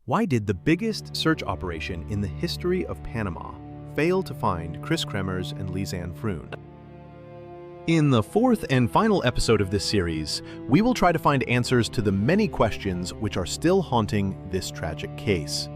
Why did the biggest search operation in the history of Panama fail to find Kris Kremers and Lisanne Froon? In the fourth and final episode of this series, we will try to find answers to the many questions which are still haunting this tragic case.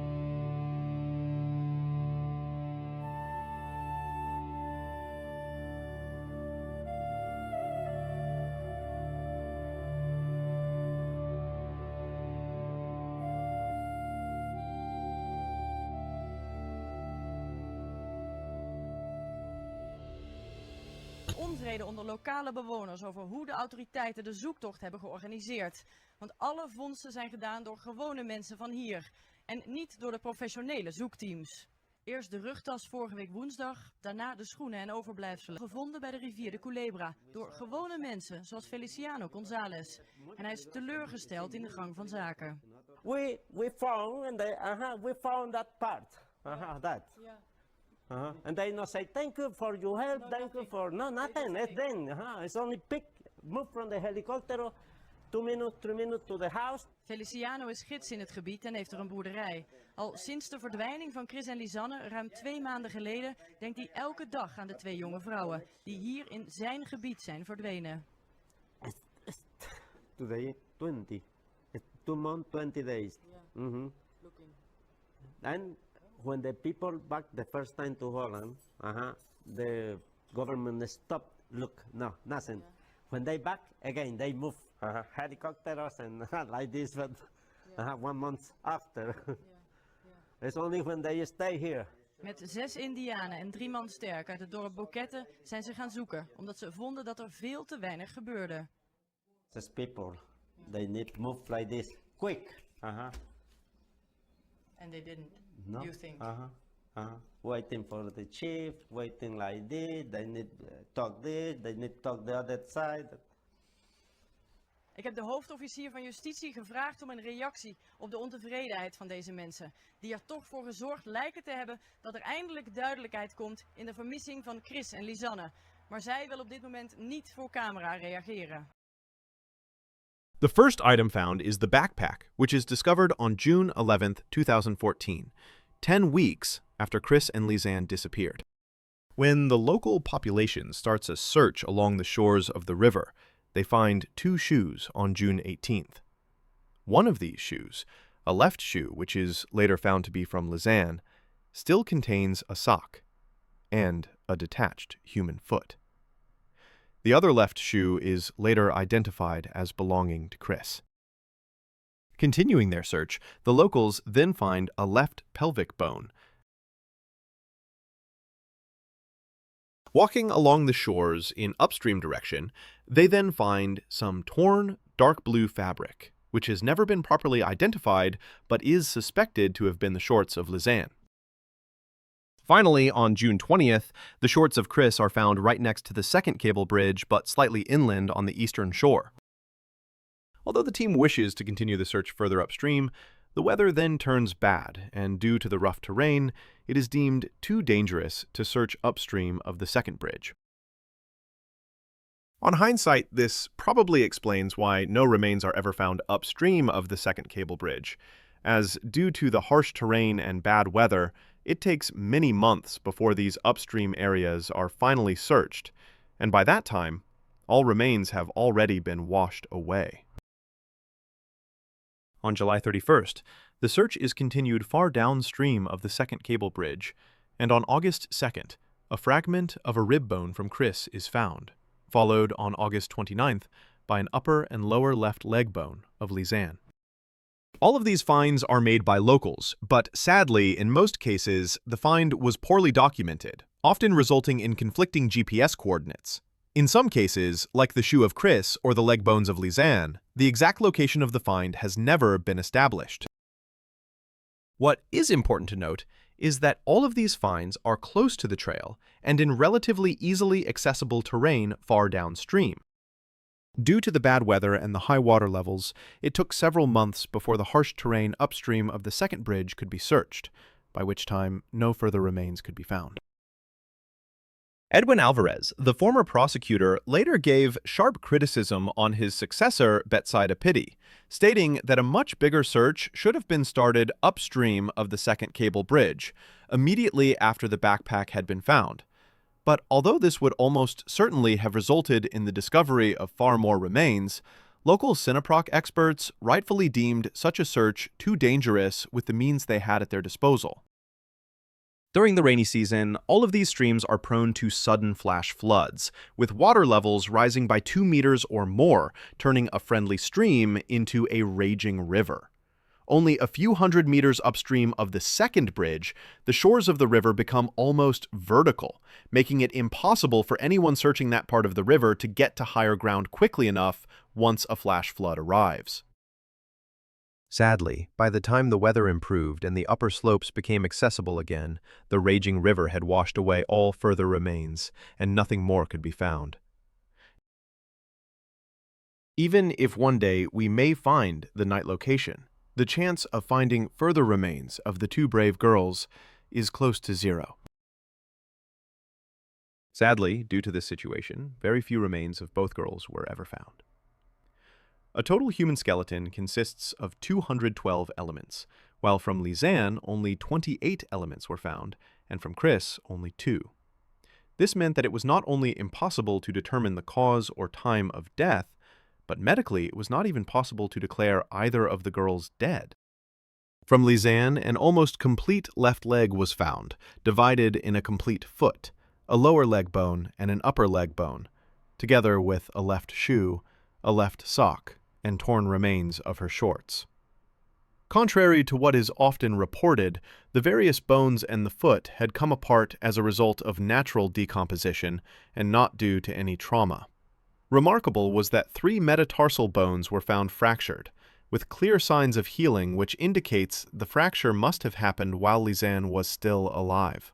Onvrede onder lokale bewoners over hoe de autoriteiten de zoektocht hebben georganiseerd. Want alle vondsten zijn gedaan door gewone mensen van hier en niet door de professionele zoekteams. Eerst de rugtas vorige week woensdag, daarna de schoenen en overblijfselen. Gevonden bij de rivier de Culebra door gewone mensen zoals Feliciano González. En hij is teleurgesteld in de gang van zaken. We found that part. That. Ja. And they not say thank you for your help, No, thank you nothing. for nothing. It's then. It's only pick, move from the helicopter, 2 minutes, 3 minutes to the house. Feliciano is gids in het gebied en heeft er een boerderij. Al sinds de verdwijning van Kris en Lisanne ruim 2 maanden geleden denkt hij elke dag aan de 2 jonge vrouwen die hier in zijn gebied zijn verdwenen. Today 20. It's 2 months, 20 days. And when the people back the first time to Holland, the government stopped. Look, no, nothing. When they back again, they move helicopters and like this, but 1 month after. It's only when they stay here. Met 6 Indianen en 3 man sterk uit het dorp Boquete zijn ze gaan zoeken, omdat ze vonden dat er veel te weinig gebeurde. These people, they need move like this, quick. And they didn't. No. You think? Waiting for the chief, waiting like this. They need talk this. They need talk the other side. Ik heb de hoofdofficier van justitie gevraagd om een reactie op de ontevredenheid van deze mensen, die er toch voor gezorgd lijken te hebben dat er eindelijk duidelijkheid komt in de vermissing van Kris en Lisanne. Maar zij wil op dit moment niet voor camera reageren. The first item found is the backpack, which is discovered on June 11th, 2014, 10 weeks after Kris and Lisanne disappeared. When the local population starts a search along the shores of the river, they find 2 shoes on June 18th. One of these shoes, a left shoe which is later found to be from Lisanne, still contains a sock and a detached human foot. The other left shoe is later identified as belonging to Kris. Continuing their search, the locals then find a left pelvic bone. Walking along the shores in upstream direction, they then find some torn, dark blue fabric, which has never been properly identified but is suspected to have been the shorts of Lisanne. Finally, on June 20th, the shorts of Kris are found right next to the second cable bridge, but slightly inland on the eastern shore. Although the team wishes to continue the search further upstream, the weather then turns bad, and due to the rough terrain, it is deemed too dangerous to search upstream of the second bridge. On hindsight, this probably explains why no remains are ever found upstream of the second cable bridge, as due to the harsh terrain and bad weather, it takes many months before these upstream areas are finally searched, and by that time, all remains have already been washed away. On July 31st, the search is continued far downstream of the second cable bridge, and on August 2nd, a fragment of a rib bone from Kris is found, followed on August 29th by an upper and lower left leg bone of Lisanne. All of these finds are made by locals, but sadly, in most cases, the find was poorly documented, often resulting in conflicting GPS coordinates. In some cases, like the shoe of Kris or the leg bones of Lisanne, the exact location of the find has never been established. What is important to note is that all of these finds are close to the trail and in relatively easily accessible terrain far downstream. Due to the bad weather and the high water levels, it took several months before the harsh terrain upstream of the second bridge could be searched, by which time no further remains could be found. Edwin Alvarez, the former prosecutor, later gave sharp criticism on his successor, Betsaida Pitti, stating that a much bigger search should have been started upstream of the second cable bridge, immediately after the backpack had been found. But although this would almost certainly have resulted in the discovery of far more remains, local Sinoproc experts rightfully deemed such a search too dangerous with the means they had at their disposal. During the rainy season, all of these streams are prone to sudden flash floods, with water levels rising by 2 meters or more, turning a friendly stream into a raging river. Only a few hundred meters upstream of the second bridge, the shores of the river become almost vertical, making it impossible for anyone searching that part of the river to get to higher ground quickly enough once a flash flood arrives. Sadly, by the time the weather improved and the upper slopes became accessible again, the raging river had washed away all further remains, and nothing more could be found. Even if one day we may find the night location, the chance of finding further remains of the two brave girls is close to zero. Sadly, due to this situation, very few remains of both girls were ever found. A total human skeleton consists of 212 elements, while from Lisanne only 28 elements were found, and from Kris only 2. This meant that it was not only impossible to determine the cause or time of death, but medically it was not even possible to declare either of the girls dead. From Lisanne, an almost complete left leg was found, divided in a complete foot, a lower leg bone and an upper leg bone, together with a left shoe, a left sock, and torn remains of her shorts. Contrary to what is often reported, the various bones and the foot had come apart as a result of natural decomposition and not due to any trauma. Remarkable was that 3 metatarsal bones were found fractured, with clear signs of healing which indicates the fracture must have happened while Lisanne was still alive.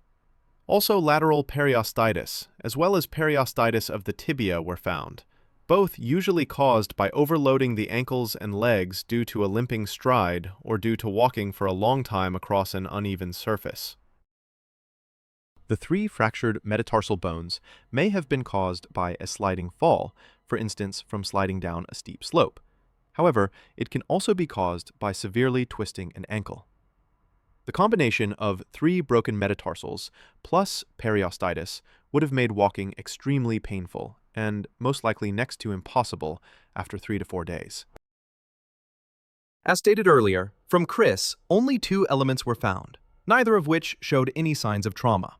Also lateral periostitis, as well as periostitis of the tibia were found, both usually caused by overloading the ankles and legs due to a limping stride or due to walking for a long time across an uneven surface. The 3 fractured metatarsal bones may have been caused by a sliding fall, for instance from sliding down a steep slope. However, it can also be caused by severely twisting an ankle. The combination of 3 broken metatarsals plus periostitis would have made walking extremely painful and most likely next to impossible after 3 to 4 days. As stated earlier, from Kris, only 2 elements were found, neither of which showed any signs of trauma.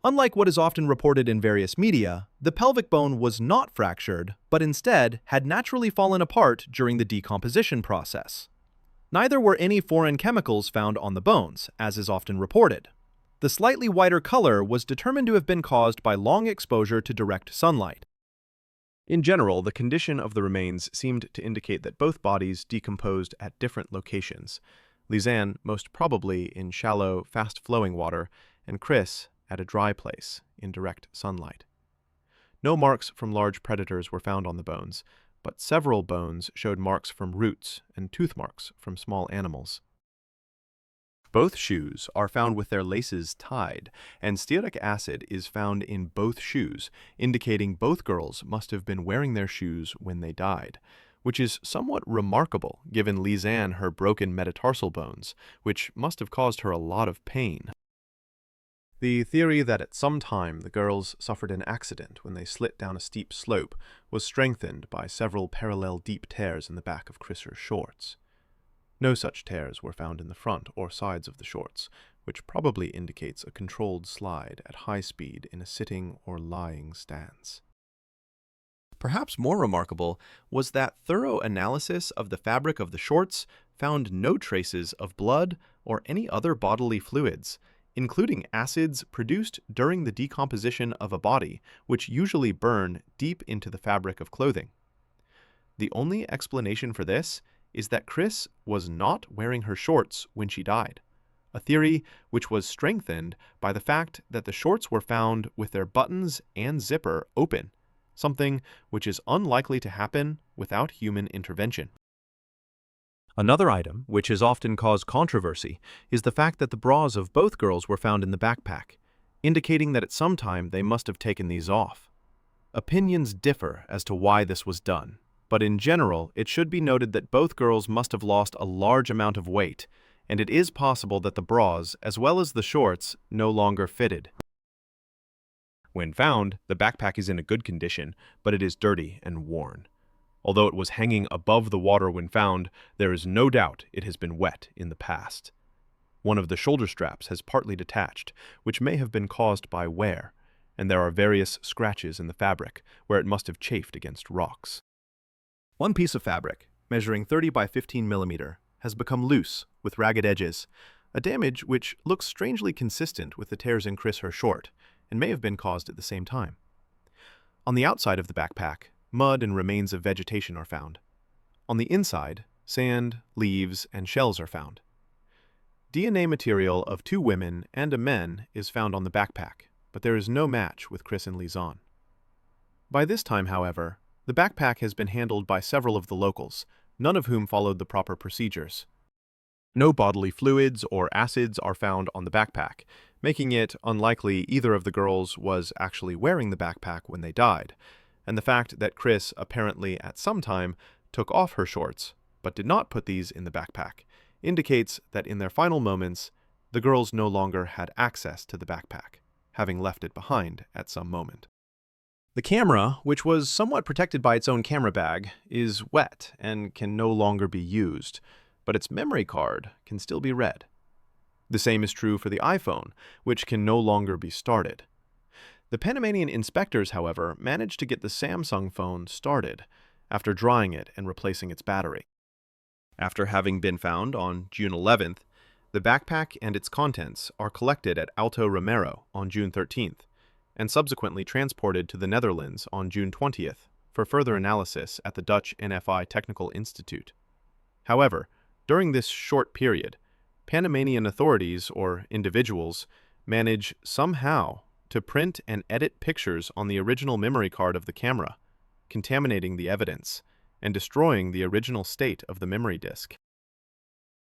Unlike what is often reported in various media, the pelvic bone was not fractured, but instead had naturally fallen apart during the decomposition process. Neither were any foreign chemicals found on the bones, as is often reported. The slightly whiter color was determined to have been caused by long exposure to direct sunlight. In general, the condition of the remains seemed to indicate that both bodies decomposed at different locations, Lisanne most probably in shallow, fast-flowing water, and Kris at a dry place in direct sunlight. No marks from large predators were found on the bones, but several bones showed marks from roots and tooth marks from small animals. Both shoes are found with their laces tied, and stearic acid is found in both shoes, indicating both girls must have been wearing their shoes when they died, which is somewhat remarkable given Lisanne her broken metatarsal bones, which must have caused her a lot of pain. The theory that at some time the girls suffered an accident when they slid down a steep slope was strengthened by several parallel deep tears in the back of Kris's shorts. No such tears were found in the front or sides of the shorts, which probably indicates a controlled slide at high speed in a sitting or lying stance. Perhaps more remarkable was that thorough analysis of the fabric of the shorts found no traces of blood or any other bodily fluids, including acids produced during the decomposition of a body, which usually burn deep into the fabric of clothing. The only explanation for this is that Kris was not wearing her shorts when she died, a theory which was strengthened by the fact that the shorts were found with their buttons and zipper open, something which is unlikely to happen without human intervention. Another item, which has often caused controversy, is the fact that the bras of both girls were found in the backpack. indicating that at some time they must have taken these off. Opinions differ as to why this was done, but in general, it should be noted that both girls must have lost a large amount of weight, and it is possible that the bras, as well as the shorts, no longer fitted. When found, the backpack is in a good condition, but it is dirty and worn. Although it was hanging above the water when found, there is no doubt it has been wet in the past. One of the shoulder straps has partly detached, which may have been caused by wear, and there are various scratches in the fabric where it must have chafed against rocks. One piece of fabric, measuring 30 by 15 millimeter, has become loose with ragged edges, a damage which looks strangely consistent with the tears in Kris her short, and may have been caused at the same time. On the outside of the backpack, mud and remains of vegetation are found. On the inside, sand, leaves, and shells are found. DNA material of 2 women and a man is found on the backpack, but there is no match with Kris and Lisanne. By this time, however, the backpack has been handled by several of the locals, none of whom followed the proper procedures. No bodily fluids or acids are found on the backpack, making it unlikely either of the girls was actually wearing the backpack when they died, and the fact that Kris apparently at some time took off her shorts, but did not put these in the backpack, indicates that in their final moments, the girls no longer had access to the backpack, having left it behind at some moment. The camera, which was somewhat protected by its own camera bag, is wet and can no longer be used, but its memory card can still be read. The same is true for the iPhone, which can no longer be started. The Panamanian inspectors, however, managed to get the Samsung phone started after drying it and replacing its battery. After having been found on June 11th, the backpack and its contents are collected at Alto Romero on June 13th, and subsequently transported to the Netherlands on June 20th for further analysis at the Dutch NFI Technical Institute. However, during this short period, Panamanian authorities or individuals manage somehow to print and edit pictures on the original memory card of the camera, contaminating the evidence and destroying the original state of the memory disk.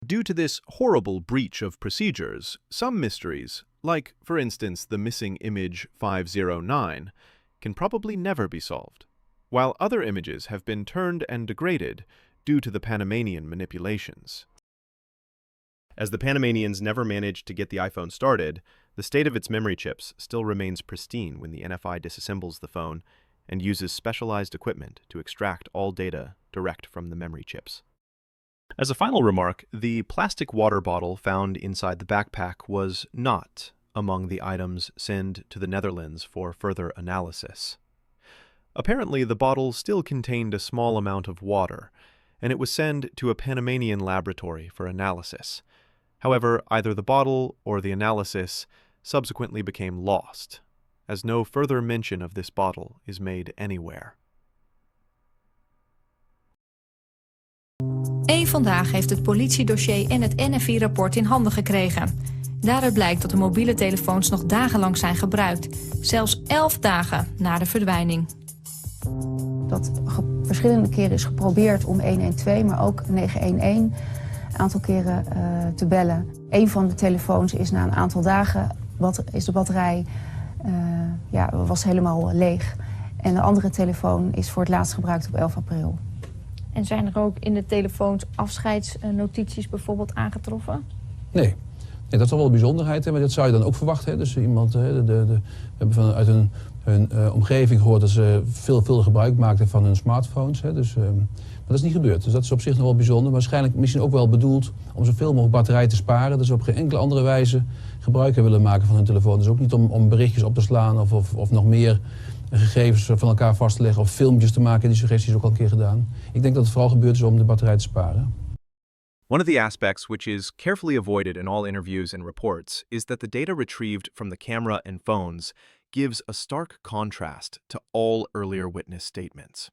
Due to this horrible breach of procedures, some mysteries, like, for instance, the missing image 509, can probably never be solved, while other images have been turned and degraded due to the Panamanian manipulations. As the Panamanians never managed to get the iPhone started, the state of its memory chips still remains pristine when the NFI disassembles the phone and uses specialized equipment to extract all data direct from the memory chips. As a final remark, the plastic water bottle found inside the backpack was not among the items sent to the Netherlands for further analysis. Apparently, the bottle still contained a small amount of water, and it was sent to a Panamanian laboratory for analysis. However, either the bottle or the analysis subsequently became lost, as no further mention of this bottle is made anywhere. Vandaag heeft het politiedossier en het NFI-rapport in handen gekregen. Daaruit blijkt dat de mobiele telefoons nog dagenlang zijn gebruikt. Zelfs 11 dagen na de verdwijning. Dat verschillende keren is geprobeerd om 112, maar ook 911 een aantal keren te bellen. Een van de telefoons is na een aantal dagen, is de batterij was helemaal leeg. En de andere telefoon is voor het laatst gebruikt op 11 april. En zijn er ook in de telefoons afscheidsnotities bijvoorbeeld aangetroffen? Nee, dat is toch wel een bijzonderheid, hè? Maar dat zou je dan ook verwachten. Hè? Dus iemand, we hebben vanuit hun omgeving gehoord dat ze veel gebruik maakten van hun smartphones. Hè? Dus, maar dat is niet gebeurd. Dus dat is op zich nog wel bijzonder. Waarschijnlijk misschien ook wel bedoeld om zoveel mogelijk batterij te sparen. Dat ze op geen enkele andere wijze gebruik willen maken van hun telefoon. Dus ook niet om berichtjes op te slaan of nog meer gegevens van elkaar vast te leggen of filmpjes te maken. Die suggestie is ook al een keer gedaan. Ik denk dat het vooral gebeurd is om de batterij te sparen. One of the aspects which is carefully avoided in all interviews and reports is that the data retrieved from the camera and phones gives a stark contrast to all earlier witness statements.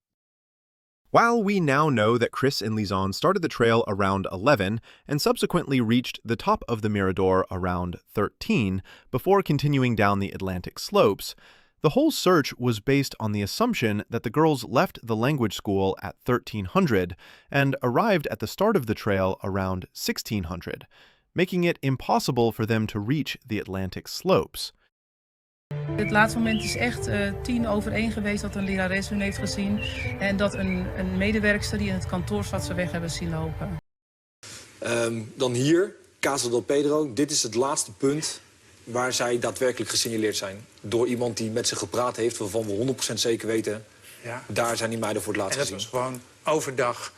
While we now know that Kris and Lisanne started the trail around 11 and subsequently reached the top of the Mirador around 13 before continuing down the Atlantic slopes, the whole search was based on the assumption that the girls left the language school at 1300 and arrived at the start of the trail around 1600, making it impossible for them to reach the Atlantic slopes. Het laatste moment is echt 1:10 geweest dat een lerares hun heeft gezien. En dat een medewerkster die in het kantoor zat ze weg hebben zien lopen. Dan hier, Casa del Pedro. Dit is het laatste punt waar zij daadwerkelijk gesignaleerd zijn. Door iemand die met ze gepraat heeft, waarvan we 100% zeker weten. Ja. Daar zijn die meiden voor het laatst en gezien. dat was gewoon overdag.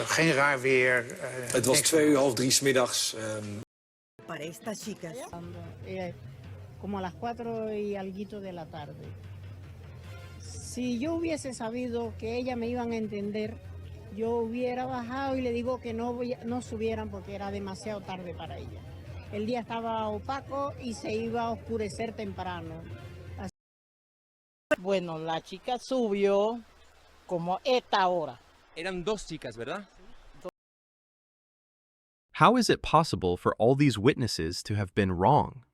Geen raar weer. Het was 2:00, 2:30 'smiddags. Para estas chicas. Como a las 4:00 de la tarde. Si yo hubiese sabido que ella me iban a entender, yo hubiera bajado y le digo que no subieran porque era demasiado tarde para ella. El día estaba opaco y se iba a oscurecer temprano. Bueno, la chica subió como esta hora. Eran 2 chicas, ¿verdad? How is it possible for all these witnesses to have been wrong?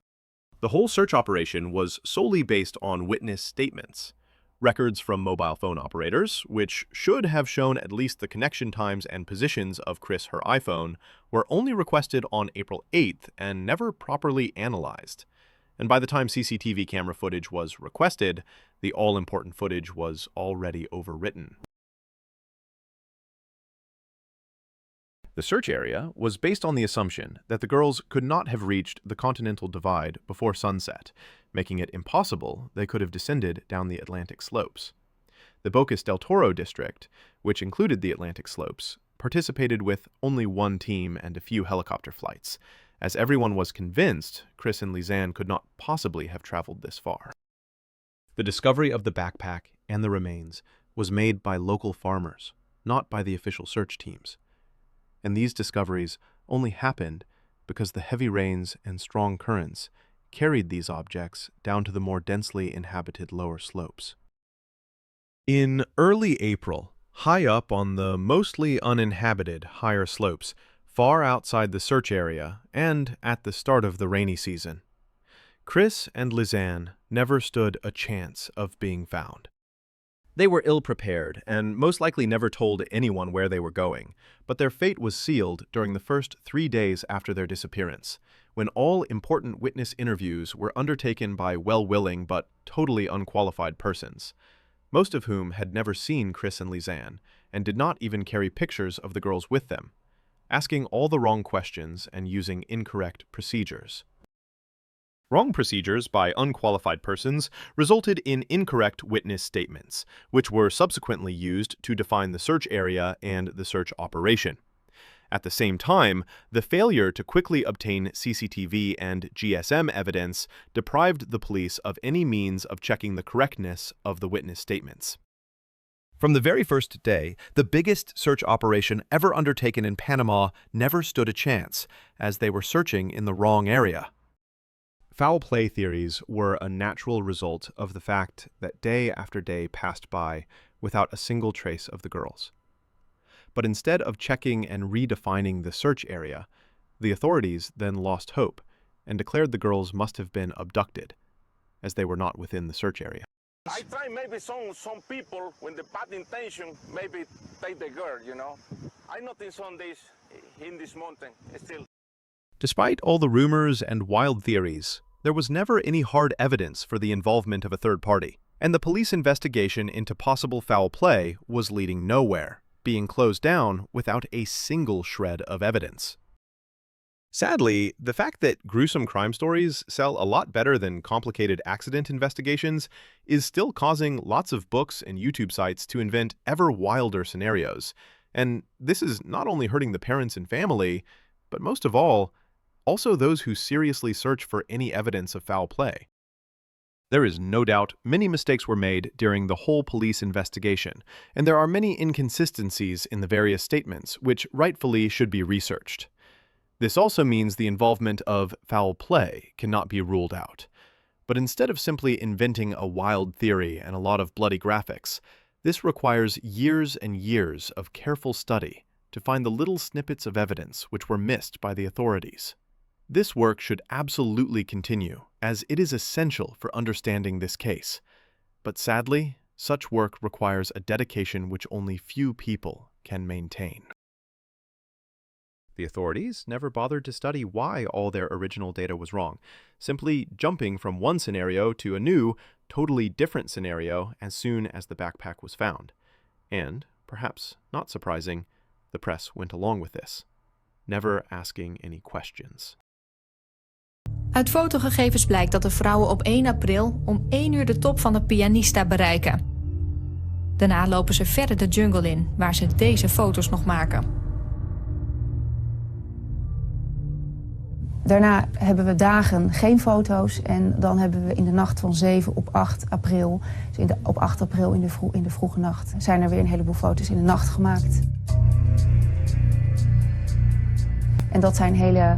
The whole search operation was solely based on witness statements. Records from mobile phone operators, which should have shown at least the connection times and positions of Kris her iPhone, were only requested on April 8th and never properly analyzed. And by the time CCTV camera footage was requested, the all-important footage was already overwritten. The search area was based on the assumption that the girls could not have reached the Continental Divide before sunset, making it impossible they could have descended down the Atlantic slopes. The Bocas del Toro district, which included the Atlantic slopes, participated with only one team and a few helicopter flights, as everyone was convinced Kris and Lisanne could not possibly have traveled this far. The discovery of the backpack and the remains was made by local farmers, not by the official search teams. And these discoveries only happened because the heavy rains and strong currents carried these objects down to the more densely inhabited lower slopes. In early April, high up on the mostly uninhabited higher slopes, far outside the search area and at the start of the rainy season, Kris and Lisanne never stood a chance of being found. They were ill-prepared and most likely never told anyone where they were going, but their fate was sealed during the first 3 days after their disappearance, when all important witness interviews were undertaken by well-willing but totally unqualified persons, most of whom had never seen Kris and Lisanne and did not even carry pictures of the girls with them, asking all the wrong questions and using incorrect procedures. Wrong procedures by unqualified persons resulted in incorrect witness statements, which were subsequently used to define the search area and the search operation. At the same time, the failure to quickly obtain CCTV and GSM evidence deprived the police of any means of checking the correctness of the witness statements. From the very first day, the biggest search operation ever undertaken in Panama never stood a chance, as they were searching in the wrong area. Foul play theories were a natural result of the fact that day after day passed by without a single trace of the girls. But instead of checking and redefining the search area, the authorities then lost hope and declared the girls must have been abducted, as they were not within the search area. I try maybe some people, when the bad intention, maybe take the girl, you know. I noticed on this, in this mountain, still. Despite all the rumors and wild theories, there was never any hard evidence for the involvement of a third party, and the police investigation into possible foul play was leading nowhere, being closed down without a single shred of evidence. Sadly, the fact that gruesome crime stories sell a lot better than complicated accident investigations is still causing lots of books and YouTube sites to invent ever wilder scenarios, and this is not only hurting the parents and family, but most of all, also those who seriously search for any evidence of foul play. There is no doubt many mistakes were made during the whole police investigation, and there are many inconsistencies in the various statements, which rightfully should be researched. This also means the involvement of foul play cannot be ruled out. But instead of simply inventing a wild theory and a lot of bloody graphics, this requires years and years of careful study to find the little snippets of evidence which were missed by the authorities. This work should absolutely continue, as it is essential for understanding this case. But sadly, such work requires a dedication which only few people can maintain. The authorities never bothered to study why all their original data was wrong, simply jumping from one scenario to a new, totally different scenario as soon as the backpack was found. And, perhaps not surprising, the press went along with this, never asking any questions. Uit fotogegevens blijkt dat de vrouwen op 1 april om 1 uur de top van de Pianista bereiken. Daarna lopen ze verder de jungle in, waar ze deze foto's nog maken. Daarna hebben we dagen geen foto's en dan hebben we in de nacht van 7 op 8 april... dus op 8 april in de vroege nacht zijn er weer een heleboel foto's in de nacht gemaakt. En dat zijn hele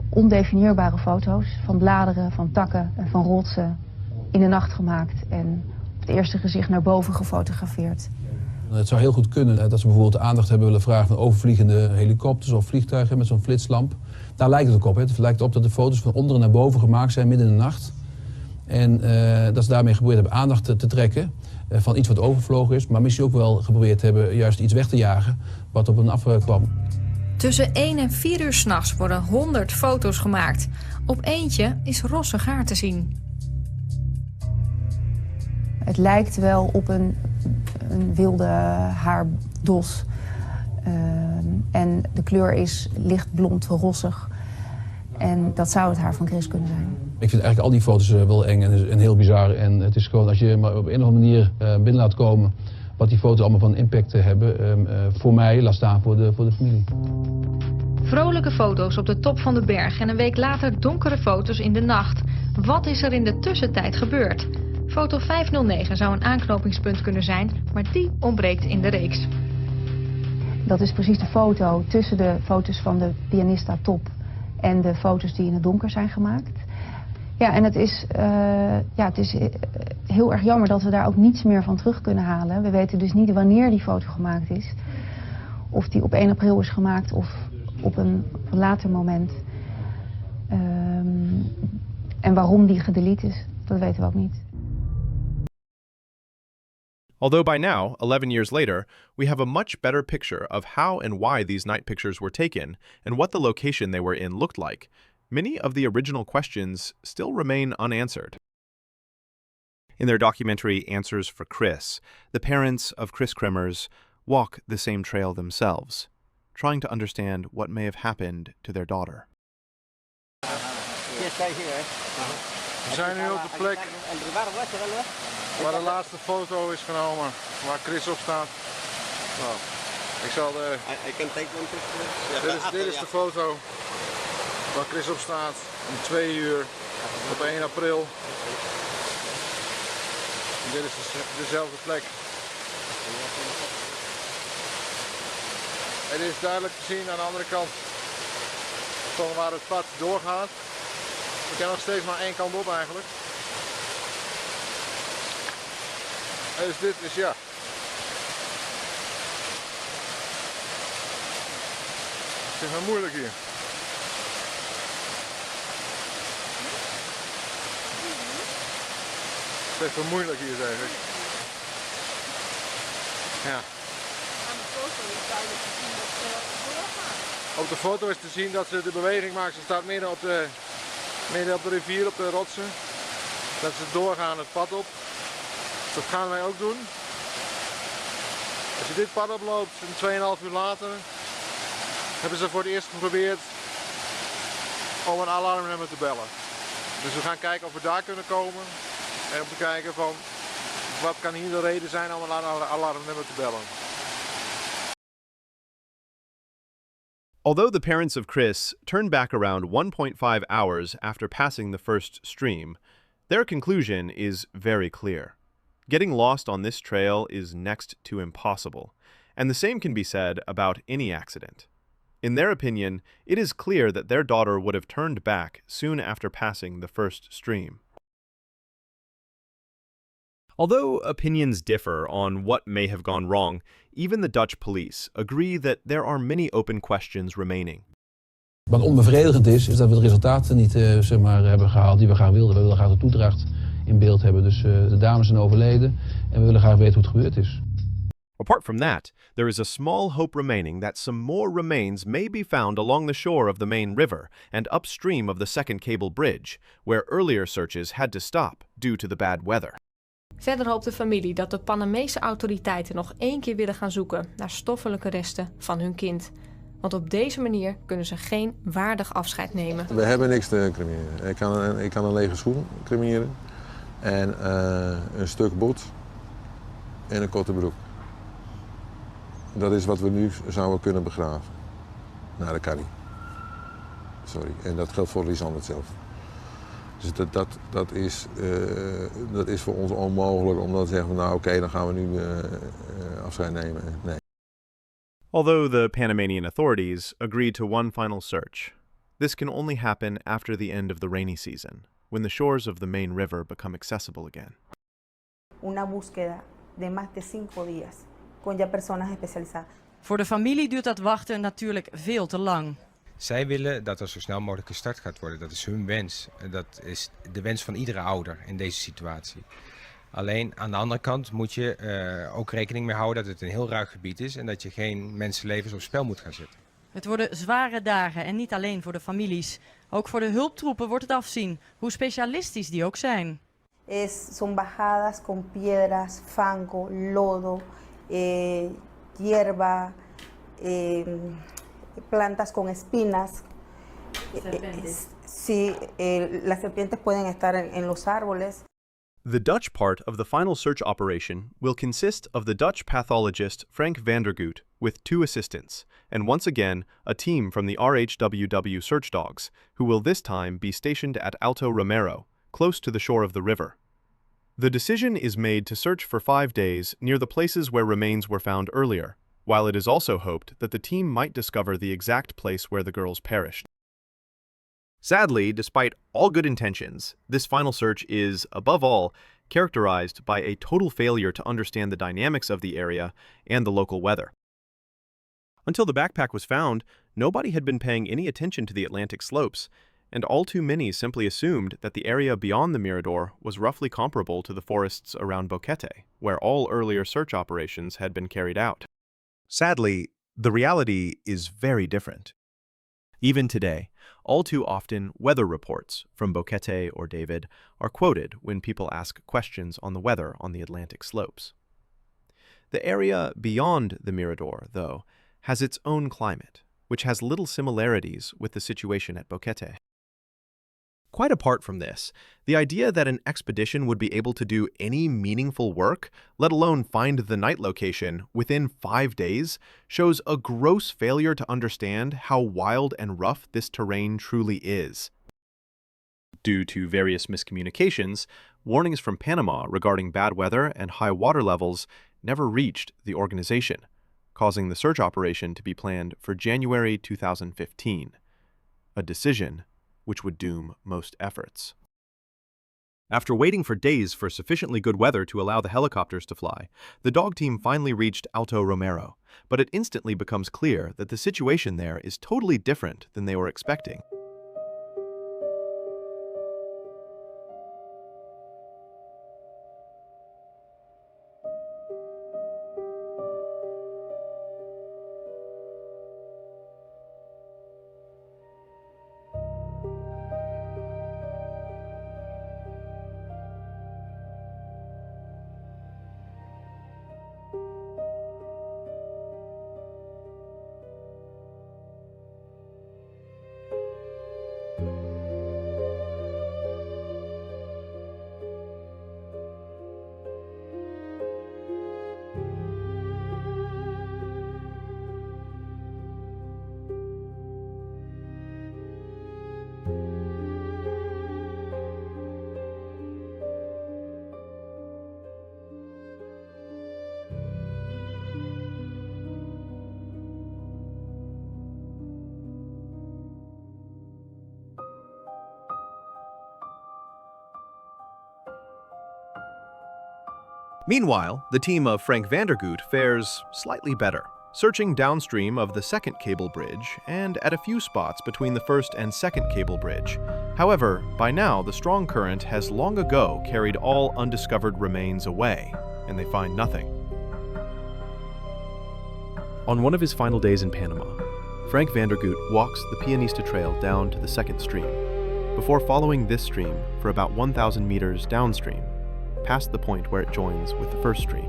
ondefinieerbare foto's van bladeren, van takken en van rotsen in de nacht gemaakt en op het eerste gezicht naar boven gefotografeerd. Het zou heel goed kunnen dat ze bijvoorbeeld de aandacht hebben willen vragen van overvliegende helikopters of vliegtuigen met zo'n flitslamp. Daar lijkt het ook op. Het lijkt op dat de foto's van onderen naar boven gemaakt zijn midden in de nacht. En dat ze daarmee geprobeerd hebben aandacht te trekken van iets wat overvlogen is. Maar misschien ook wel geprobeerd hebben juist iets weg te jagen wat op hen afkwam. Tussen 1 en 4 uur 's nachts worden 100 foto's gemaakt. Op eentje is rossig haar te zien. Het lijkt wel op een wilde haardos. En de kleur is lichtblond, rossig. En dat zou het haar van Kris kunnen zijn. Ik vind eigenlijk al die foto's wel eng en heel bizar. En het is gewoon als je maar op een of andere manier binnen laat komen wat die foto's allemaal van impact hebben. Voor mij, laat staan voor de familie. Vrolijke foto's op de top van de berg en een week later donkere foto's in de nacht. Wat is er in de tussentijd gebeurd? Foto 509 zou een aanknopingspunt kunnen zijn, maar die ontbreekt in de reeks. Dat is precies de foto tussen de foto's van de Pianista top en de foto's die in het donker zijn gemaakt. Ja, en het is heel erg jammer dat we daar ook niets meer van terug kunnen halen. We weten dus niet wanneer die foto gemaakt is. Of die op 1 april is gemaakt of op een later moment. En waarom die gedelete is, dat weten we ook niet. Although by now, 11 years later, we have a much better picture of how and why these night pictures were taken and what the location they were in looked like, many of the original questions still remain unanswered. In their documentary Answers for Kris, the parents of Kris Kremers walk the same trail themselves, trying to understand what may have happened to their daughter. We zijn nu op de plek waar de laatste foto is genomen, waar Kris op staat. Nou, ik zal de... Dit is de foto waar Kris op staat om 2 uur op 1 april. En dit is dezelfde plek. Het is duidelijk te zien aan de andere kant van waar het pad doorgaat. We kunnen nog steeds maar één kant op eigenlijk. Dus dit is ja. Het is wel moeilijk hier. Het is even moeilijk hier zeg ik. Ja. Op de foto is te zien dat ze de beweging maakt. Ze staat midden op de rivier, op de rotsen. Dat ze doorgaan het pad op. Dat gaan wij ook doen. Als je dit pad oploopt, 2,5 uur later, hebben ze voor het eerst geprobeerd om een alarmnummer te bellen. Dus we gaan kijken of we daar kunnen komen. En om te kijken van, wat kan hier de reden zijn om een alarmnummer te bellen. Although the parents of Kris turned back around 1.5 hours after passing the first stream, their conclusion is very clear. Getting lost on this trail is next to impossible, and the same can be said about any accident. In their opinion, it is clear that their daughter would have turned back soon after passing the first stream. Although opinions differ on what may have gone wrong, even the Dutch police agree that there are many open questions remaining. Wat onbevredigend is dat we de resultaten niet hebben gehaald die we graag wilden. We willen graag de toedracht in beeld hebben. Dus de dames zijn overleden en we willen graag weten hoe het gebeurd is. Apart from that, there is a small hope remaining that some more remains may be found along the shore of the main river and upstream of the second cable bridge, where earlier searches had to stop due to the bad weather. Verder hoopt de familie dat de Panamese autoriteiten nog 1 keer willen gaan zoeken naar stoffelijke resten van hun kind. Want op deze manier kunnen ze geen waardig afscheid nemen. We hebben niks te cremeren. Ik kan een lege schoen cremeren en een stuk bot en een korte broek. Dat is wat we nu zouden kunnen begraven. Nou, dat kan niet. Sorry. En dat geldt voor Lisanne zelf. Dus dat is voor ons onmogelijk om dan te zeggen, nou oké, dan gaan we nu afscheid nemen. Nee. Although the Panamanian authorities agreed to one final search, this can only happen after the end of the rainy season, when the shores of the main river become accessible again. Una búsqueda de más de 5 días, con ya personas especializadas. Voor de familie duurt dat wachten natuurlijk veel te lang. Zij willen dat er zo snel mogelijk gestart gaat worden. Dat is hun wens. Dat is de wens van iedere ouder in deze situatie. Alleen aan de andere kant moet je ook rekening mee houden dat het een heel ruig gebied is en dat je geen mensenlevens op spel moet gaan zetten. Het worden zware dagen en niet alleen voor de families. Ook voor de hulptroepen wordt het afzien, hoe specialistisch die ook zijn. Son bajadas con piedras, fango, lodo, hierba, plantas con espinas. Sí, las serpientes pueden estar en los árboles. The Dutch part of the final search operation will consist of the Dutch pathologist Frank van der Goot with 2 assistants, and once again a team from the RHWW search dogs, who will this time be stationed at Alto Romero, close to the shore of the river. The decision is made to search for 5 days near the places where remains were found earlier, while it is also hoped that the team might discover the exact place where the girls perished. Sadly, despite all good intentions, this final search is, above all, characterized by a total failure to understand the dynamics of the area and the local weather. Until the backpack was found, nobody had been paying any attention to the Atlantic slopes, and all too many simply assumed that the area beyond the Mirador was roughly comparable to the forests around Boquete, where all earlier search operations had been carried out. Sadly, the reality is very different. Even today, all too often, weather reports from Boquete or David are quoted when people ask questions on the weather on the Atlantic slopes. The area beyond the Mirador, though, has its own climate, which has little similarities with the situation at Boquete. Quite apart from this, the idea that an expedition would be able to do any meaningful work, let alone find the night location, within 5 days, shows a gross failure to understand how wild and rough this terrain truly is. Due to various miscommunications, warnings from Panama regarding bad weather and high water levels never reached the organization, causing the search operation to be planned for January 2015, a decision which would doom most efforts. After waiting for days for sufficiently good weather to allow the helicopters to fly, the dog team finally reached Alto Romero, but it instantly becomes clear that the situation there is totally different than they were expecting. Meanwhile, the team of Frank van der Goot fares slightly better, searching downstream of the second cable bridge and at a few spots between the first and second cable bridge. However, by now the strong current has long ago carried all undiscovered remains away, and they find nothing. On one of his final days in Panama, Frank Vandergoot walks the Pianista Trail down to the second stream, before following this stream for about 1,000 meters downstream, past the point where it joins with the first stream.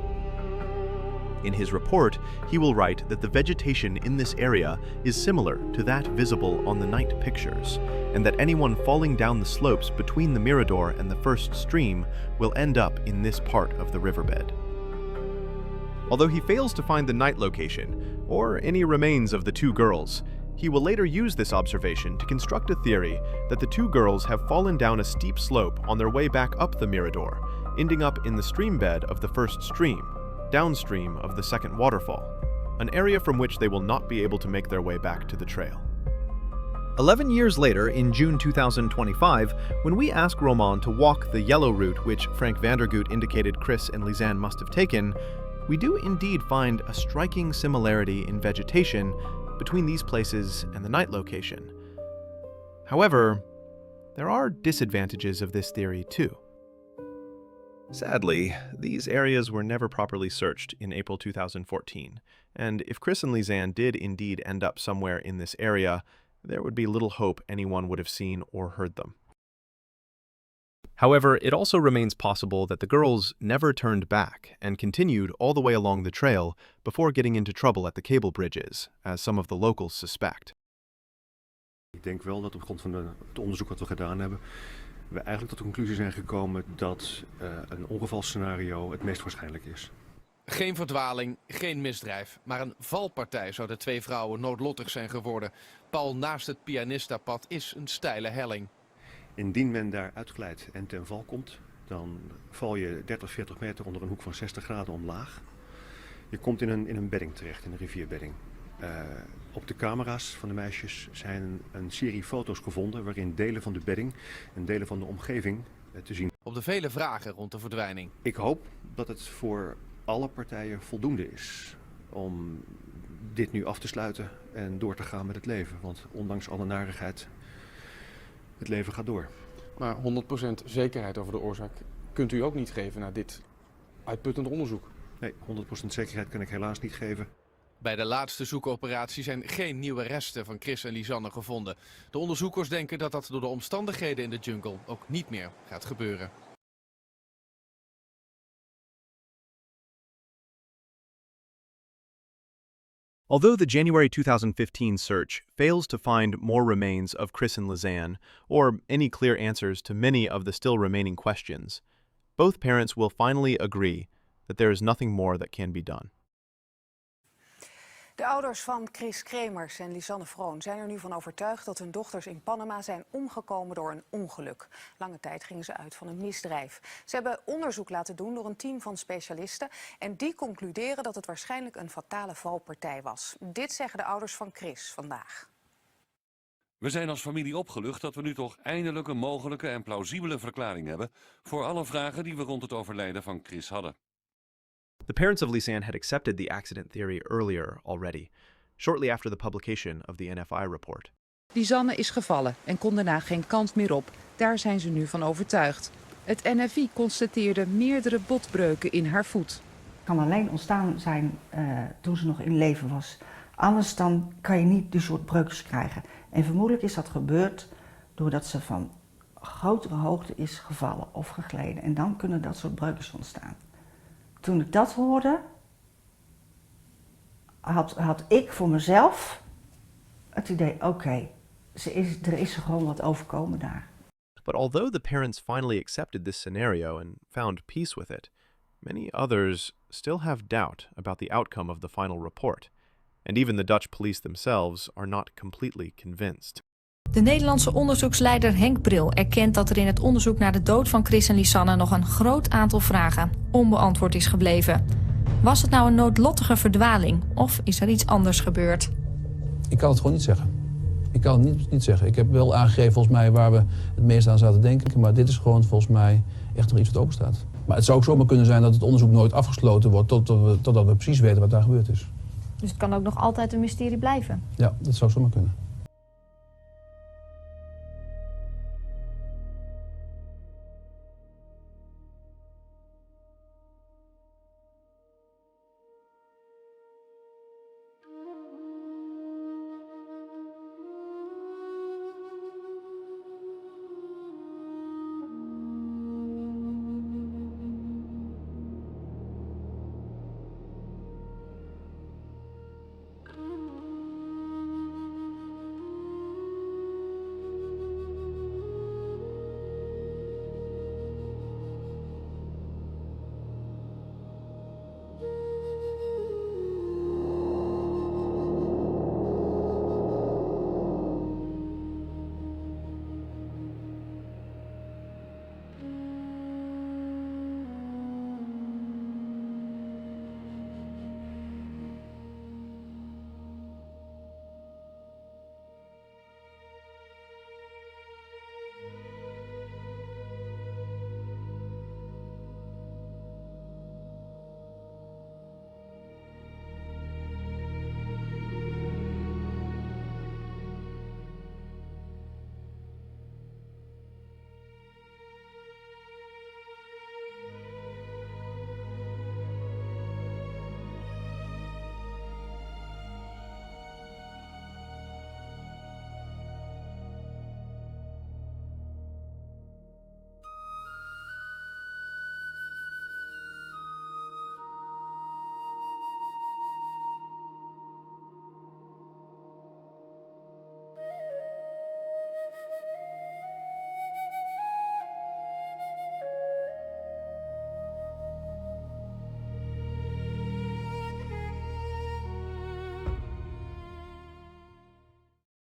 In his report, he will write that the vegetation in this area is similar to that visible on the night pictures, and that anyone falling down the slopes between the Mirador and the first stream will end up in this part of the riverbed. Although he fails to find the night location, or any remains of the two girls, he will later use this observation to construct a theory that the two girls have fallen down a steep slope on their way back up the Mirador, ending up in the stream bed of the first stream, downstream of the second waterfall, an area from which they will not be able to make their way back to the trail. 11 years later, in June 2025, when we ask Roman to walk the yellow route which Frank Vandergoot indicated Kris and Lisanne must have taken, we do indeed find a striking similarity in vegetation between these places and the night location. However, there are disadvantages of this theory too. Sadly, these areas were never properly searched in April 2014, and if Kris and Lisanne did indeed end up somewhere in this area, there would be little hope anyone would have seen or heard them. However, it also remains possible that the girls never turned back and continued all the way along the trail before getting into trouble at the cable bridges, as some of the locals suspect. Ik denk wel dat op grond van het onderzoek wat we gedaan hebben, we eigenlijk tot de conclusie zijn gekomen dat een ongevalscenario het meest waarschijnlijk is. Geen verdwaling, geen misdrijf, maar een valpartij zou de twee vrouwen noodlottig zijn geworden. Pal naast het Pianistapad is een steile helling. Indien men daar uitglijdt en ten val komt, dan val je 30, 40 meter onder een hoek van 60 graden omlaag. Je komt in een bedding terecht, in een rivierbedding. Op de camera's van de meisjes zijn een serie foto's gevonden waarin delen van de bedding en delen van de omgeving te zien. Op de vele vragen rond de verdwijning. Ik hoop dat het voor alle partijen voldoende is om dit nu af te sluiten en door te gaan met het leven. Want ondanks alle narigheid, het leven gaat door. Maar 100% zekerheid over de oorzaak kunt u ook niet geven na dit uitputtend onderzoek? Nee, 100% zekerheid kan ik helaas niet geven. Bij de laatste zoekoperatie zijn geen nieuwe resten van Kris en Lisanne gevonden. De onderzoekers denken dat dat door de omstandigheden in de jungle ook niet meer gaat gebeuren. Although the January 2015 search fails to find more remains of Kris and Lisanne, or any clear answers to many of the still remaining questions, both parents will finally agree that there is nothing more that can be done. De ouders van Kremers en Lisanne Froon zijn er nu van overtuigd dat hun dochters in Panama zijn omgekomen door een ongeluk. Lange tijd gingen ze uit van een misdrijf. Ze hebben onderzoek laten doen door een team van specialisten en die concluderen dat het waarschijnlijk een fatale valpartij was. Dit zeggen de ouders van Kris vandaag. We zijn als familie opgelucht dat we nu toch eindelijk een mogelijke en plausibele verklaring hebben voor alle vragen die we rond het overlijden van Kris hadden. The parents of Lisanne had accepted the accident theory earlier already, shortly after the publication of the NFI report. Lisanne is gevallen en kon daarna geen kant meer op. Daar zijn ze nu van overtuigd. Het NFI constateerde meerdere botbreuken in haar voet. Het kan alleen ontstaan zijn toen ze nog in leven was. Anders dan kan je niet die soort breukjes krijgen. En vermoedelijk is dat gebeurd doordat ze van grotere hoogte is gevallen of gegleden. En dan kunnen dat soort breukjes ontstaan. Toen ik dat hoorde, had ik voor mezelf het idee, oké, er is gewoon wat overkomen daar. But although the parents finally accepted this scenario and found peace with it, many others still have doubt about the outcome of the final report. And even the Dutch police themselves are not completely convinced. De Nederlandse onderzoeksleider Henk Bril erkent dat er in het onderzoek naar de dood van Kris en Lisanne nog een groot aantal vragen onbeantwoord is gebleven. Was het nou een noodlottige verdwaling of is er iets anders gebeurd? Ik kan het gewoon niet zeggen. Ik kan het niet zeggen. Ik heb wel aangegeven volgens mij waar we het meest aan zaten denken, maar dit is gewoon volgens mij echt nog iets wat open staat. Maar het zou ook zomaar kunnen zijn dat het onderzoek nooit afgesloten wordt totdat we precies weten wat daar gebeurd is. Dus het kan ook nog altijd een mysterie blijven? Ja, dat zou zomaar kunnen.